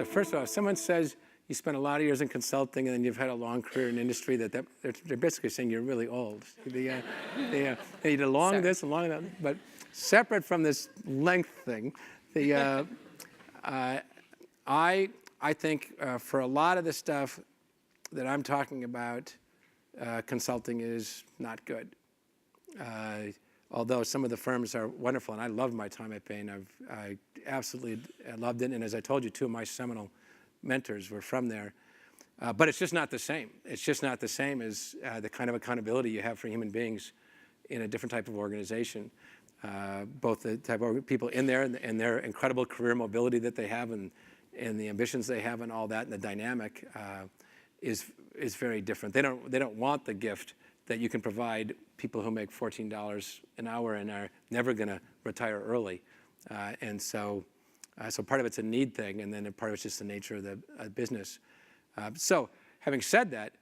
So first of all, if someone says you spent a lot of years in consulting and then you've had a long career in industry, they're basically saying you're really old. They did long this and long that. But separate from this length thing, I think for a lot of the stuff that I'm talking about, consulting is not good. Although some of the firms are wonderful, and I love my time at Bain. I absolutely loved it, and as I told you, two of my seminal mentors were from there. But it's just not the same. It's just not the same as the kind of accountability you have for human beings in a different type of organization. Both the type of people in there and their incredible career mobility that they have and the ambitions they have and all that, and the dynamic is very different. They don't want the gift that you can provide people who make $14 an hour and are never going to retire early. And so part of it's a need thing, and then part of it's just the nature of the business. So having said that,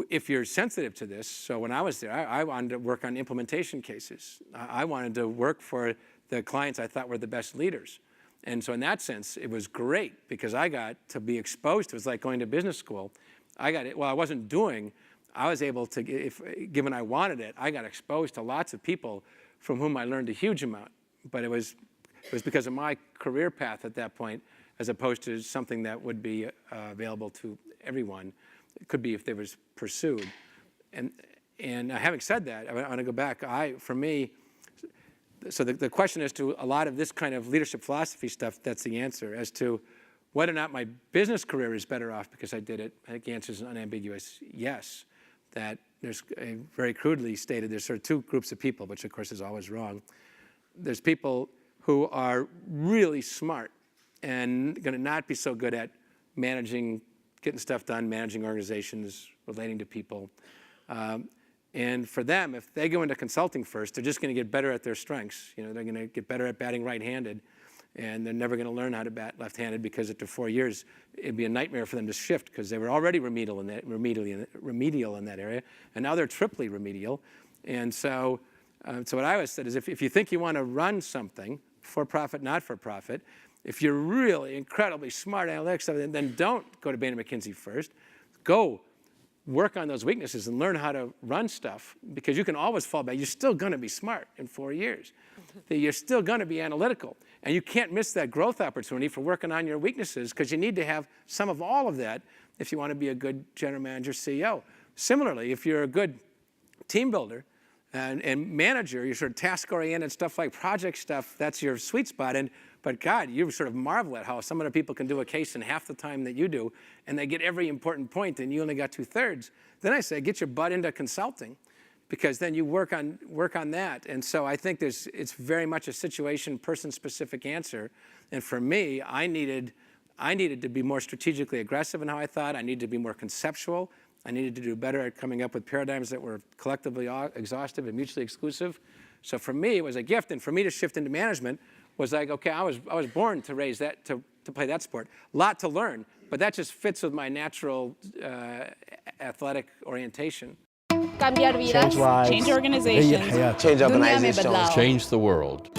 if you're sensitive to this, so when I was there, I wanted to work on implementation cases. I wanted to work for the clients I thought were the best leaders. And so in that sense, it was great because I got to be exposed to it. It was like going to business school. I got it. Well, I wasn't doing. I was able to, given I wanted it, I got exposed to lots of people from whom I learned a huge amount. But it was because of my career path at that point, as opposed to something that would be available to everyone. It could be if they was pursued. And having said that, I want to go back. For me, so the question as to a lot of this kind of leadership philosophy stuff, that's the answer. As to whether or not my business career is better off because I did it, I think the answer is an unambiguous yes. That there's, very crudely stated, there's sort of two groups of people, which of course is always wrong. There's people who are really smart and going to not be so good at managing, getting stuff done, managing organizations, relating to people. And for them, if they go into consulting first, they're just going to get better at their strengths. You know, they're going to get better at batting right-handed, and they're never going to learn how to bat left-handed because after 4 years, it'd be a nightmare for them to shift because they were already remedial in that area, and now they're triply remedial. And so what I always said is if you think you want to run something, for-profit, not-for-profit, if you're really incredibly smart analytics, then don't go to Bain & McKinsey first. Go work on those weaknesses and learn how to run stuff, because you can always fall back. You're still going to be smart in 4 years. You're still going to be analytical. And you can't miss that growth opportunity for working on your weaknesses, because you need to have some of all of that if you want to be a good general manager, CEO. Similarly, if you're a good team builder and manager, you're sort of task-oriented stuff like project stuff, that's your sweet spot. But God, you sort of marvel at how some other people can do a case in half the time that you do, and they get every important point, and you only got 2/3. Then I say, get your butt into consulting, because then you work on that. And so I think it's very much a situation, person-specific answer. And for me, I needed to be more strategically aggressive in how I thought. I needed to be more conceptual. I needed to do better at coming up with paradigms that were collectively exhaustive and mutually exclusive. So for me, it was a gift. And for me to shift into management was like, okay, I was born to raise that, to play that sport. A lot to learn, but that just fits with my natural athletic orientation. Cambiar vidas, Change lives. change organizations, Change दुनिया में बदलाव. Change the world.